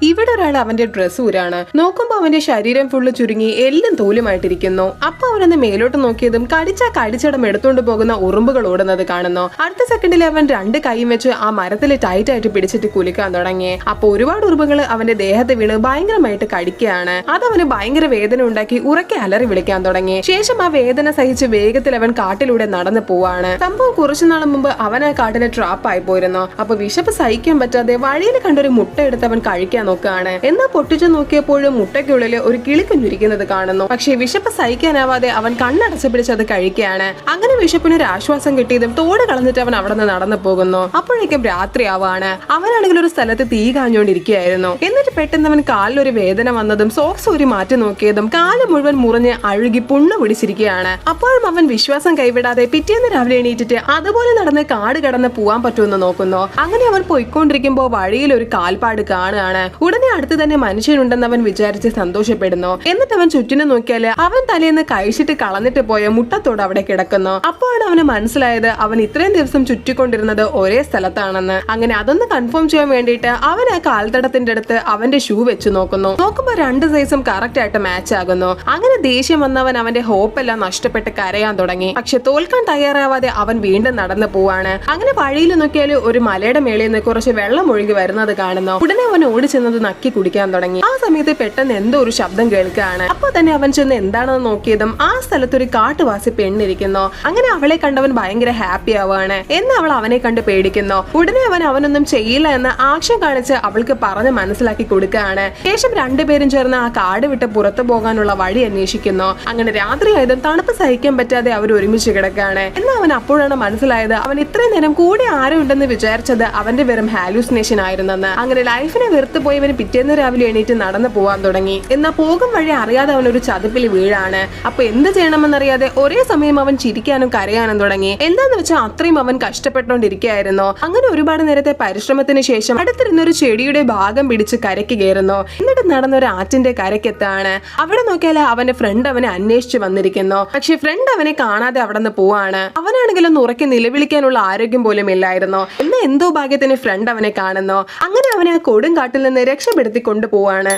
ഇവിടെ ഒരാൾ അവന്റെ ഡ്രസ്സ് ഊരാണ്. നോക്കുമ്പോ അവന്റെ ശരീരം ഫുള്ള് ചുരുങ്ങി എല്ലും തോലുമായിട്ടിരിക്കുന്നു. അപ്പൊ അവനൊന്ന് മേലോട്ട് നോക്കിയതും കടിച്ചടം എടുത്തോണ്ട് പോകുന്ന ഉറുമ്പുകൾ ഓടുന്നത് കാണുന്നു. അടുത്ത സെക്കൻഡിൽ അവൻ രണ്ട് കൈയും വെച്ച് ആ മരത്തിൽ ടൈറ്റ് ആയിട്ട് പിടിച്ചിട്ട് കുലുക്കാൻ തുടങ്ങി. അപ്പൊ ഒരുപാട് ഉറുമ്പുകൾ അവന്റെ ദേഹത്ത് വീണ് ഭയങ്കരമായിട്ട് കടിക്കുകയാണ്. അതവന് ഭയങ്കര വേദന ഉണ്ടാക്കി ഉറക്കെ അലറി വിളിക്കാൻ തുടങ്ങി. ശേഷം ആ വേദന സഹിച്ച് വേഗത്തിൽ അവൻ കാട്ടിലൂടെ നടന്നു പോവാണ്. സംഭവം കുറച്ചുനാൾ മുമ്പ് അവൻ ആ കാട്ടിലെ ട്രാപ്പായി പോയിരുന്നു. അപ്പൊ വിശപ്പ് സഹിക്കാൻ പറ്റാതെ വഴിയിൽ കണ്ടൊരു മുട്ട എടുത്ത് അവൻ കഴിക്കാൻ നോക്കുകയാണ്. എന്നാ പൊട്ടിച്ചു നോക്കിയപ്പോഴും മുട്ടയ്ക്കുള്ളിൽ ഒരു കിളിക്കുഞ്ഞിരിക്കുന്നത് കാണുന്നു. പക്ഷേ വിശപ്പ് സഹിക്കാനാവാതെ അവൻ കണ്ണടച്ച് പിടിച്ച് അത് കഴിക്കുകയാണ്. അങ്ങനെ വിശപ്പിനൊരു ആശ്വാസം കിട്ടിയതും തോട് കളഞ്ഞിട്ട് അവൻ അവിടെ നിന്ന് നടന്നു പോകുന്നു. അപ്പോഴേക്കും രാത്രിയാവാണ്. അവനാണെങ്കിൽ ഒരു സ്ഥലത്ത് തീ കാഞ്ഞുകൊണ്ടിരിക്കുകയായിരുന്നു. എന്നിട്ട് പെട്ടെന്ന് അവൻ കാലിലൊരു വേദന വന്നതും സോക്സ് ഊരി മാറ്റി നോക്കിയതും കാല് മുഴുവൻ മുറിഞ്ഞ് അഴുകി പുണ്ണു പിടിച്ചിരിക്കുകയാണ്. അപ്പോഴും അവൻ വിശ്വാസം കൈവിടാതെ പിറ്റേന്ന് രാവിലെ എണീറ്റിട്ട് അതുപോലെ നടന്ന് കാട് കടന്ന് പോവാൻ പറ്റുമെന്ന് നോക്കുന്നു. അങ്ങനെ അവൻ പോയിക്കൊണ്ടിരിക്കുമ്പോ വഴിയിൽ ഒരു കാൽപ്പാട് കാണുകയാണ്. ഉടനെ അടുത്ത് തന്നെ മനുഷ്യനുണ്ടെന്ന് അവൻ വിചാരിച്ച് സന്തോഷപ്പെടുന്നു. എന്നിട്ട് അവൻ ചുറ്റിനും നോക്കിയാല് അവൻ തലേന്ന് കഴിച്ചിട്ട് കളഞ്ഞിട്ട് പോയ മുട്ടത്തോട് അവിടെ കിടക്കുന്നു. അപ്പോഴാണ് അവന് മനസ്സിലായത് അവൻ ഇത്രയും ദിവസം ചുറ്റിക്കൊണ്ടിരുന്നത് ഒരേ സ്ഥലത്താണെന്ന്. അങ്ങനെ അതൊന്ന് കൺഫേം ചെയ്യാൻ വേണ്ടിയിട്ട് അവൻ ആ കാൽത്തടത്തിന്റെ അടുത്ത് അവന്റെ ഷൂ വെച്ച് നോക്കുമ്പോ രണ്ട് സൈസും കറക്റ്റ് ആയിട്ട് മാച്ച് ആകുന്നു. അങ്ങനെ ദേഷ്യം വന്നവൻ അവന്റെ ഹോപ്പെല്ലാം നഷ്ടപ്പെട്ട് കരയാൻ തുടങ്ങി. പക്ഷെ തോൽക്കാൻ തയ്യാറാവാതെ അവൻ വീണ്ടും നടന്നു പോവാണ്. അങ്ങനെ വഴിയിൽ നോക്കിയാല് ഒരു മലയുടെ മേളിൽ നിന്ന് കുറച്ച് വെള്ളം ഒഴുകി വരുന്നത് കാണുന്നു. ഉടനെ അവൻ ഓടിച്ചെന്നത് നക്കി കുടിക്കാൻ തുടങ്ങി. ആ സമയത്ത് പെട്ടെന്ന് എന്തോ ഒരു ശബ്ദം കേൾക്കുകയാണ്. അപ്പൊ തന്നെ അവൻ ചെന്ന് എന്താണെന്ന് നോക്കിയതും ആ സ്ഥലത്ത് ഒരു കാട്ടുവാസി പെണ്ണിരിക്കുന്നു. അങ്ങനെ അവളെ കണ്ടവൻ ഭയങ്കര ഹാപ്പി ആവാണ്. എന്ന് അവൾ അവനെ കണ്ട് പേടിക്കുന്നു. ഉടനെ അവനൊന്നും ചെയ്യില്ല എന്ന് ആക്ഷൻ കാണിച്ച് അവൾക്ക് പറഞ്ഞ് മനസ്സിലാക്കി കൊടുക്കുകയാണ്. ശേഷം രണ്ടുപേരും ചേർന്ന് ആ കാട് വിട്ട് പുറത്തു പോകാനുള്ള വഴി അന്വേഷിക്കുന്നു. അങ്ങനെ രാത്രിയായതും തണുപ്പ് സഹിക്കാൻ പറ്റാതെ അവർ ഒരുമിച്ച് കിടക്കുകയാണ്. എന്നാൽ അവൻ അപ്പോഴാണ് മനസ്സിലായത് അവൻ ഇത്രയും നേരം കൂടെ ആരും ഉണ്ടെന്ന് വിചാരിച്ചത് അവന്റെ വെറും ഹാലൂസിനേഷൻ ആയിരുന്നെന്ന്. അങ്ങനെ ലൈഫിനെ വെറുത്ത് പോയവന് പിറ്റേന്ന് രാവിലെ എണീറ്റ് നടന്നു പോവാൻ തുടങ്ങി. എന്നാൽ പോകും വഴി അറിയാതെ അവൻ ഒരു ചതുപ്പിൽ വീഴാണ്. അപ്പൊ എന്ത് ചെയ്യണമെന്നറിയാതെ ഒരേ സമയം അവൻ ചിരിക്കാനും കരയാനും തുടങ്ങി. എന്താന്ന് വെച്ചാൽ അത്രയും അവൻ കഷ്ടപ്പെട്ടുകൊണ്ടിരിക്കുകയായിരുന്നു. അങ്ങനെ ഒരുപാട് നേരത്തെ പരിശ്രമത്തിന് ശേഷം അടുത്തിരുന്നൊരു ചെടിയുടെ ഭാഗം പിടിച്ച് കരയ്ക്ക് കയറുന്നു. എന്നിട്ട് നടന്നൊരു ആറ്റിന്റെ കരയ്ക്കെത്താണ്. അവിടെ നോക്കിയാൽ അവന്റെ ഫ്രണ്ട് അവനെ അന്വേഷിച്ച് വന്നിരിക്കുന്നു. പക്ഷെ ഫ്രണ്ട് അവനെ കാണാതെ അവിടെ നിന്ന് പോവാണ്. അവനാണെങ്കിലും ഉറക്കെ നിലവിളിക്കാനുള്ള ആരോഗ്യം പോലും ഇല്ലായിരുന്നു. എന്നാൽ എന്തോ ഭാഗ്യത്തിന് ഫ്രണ്ട് അവനെ കാണുന്നു. അങ്ങനെ അവനെ ആ കൊടുങ്കാട്ടിൽ നിന്ന് രക്ഷപ്പെടുത്തി കൊണ്ടുപോവാണ്.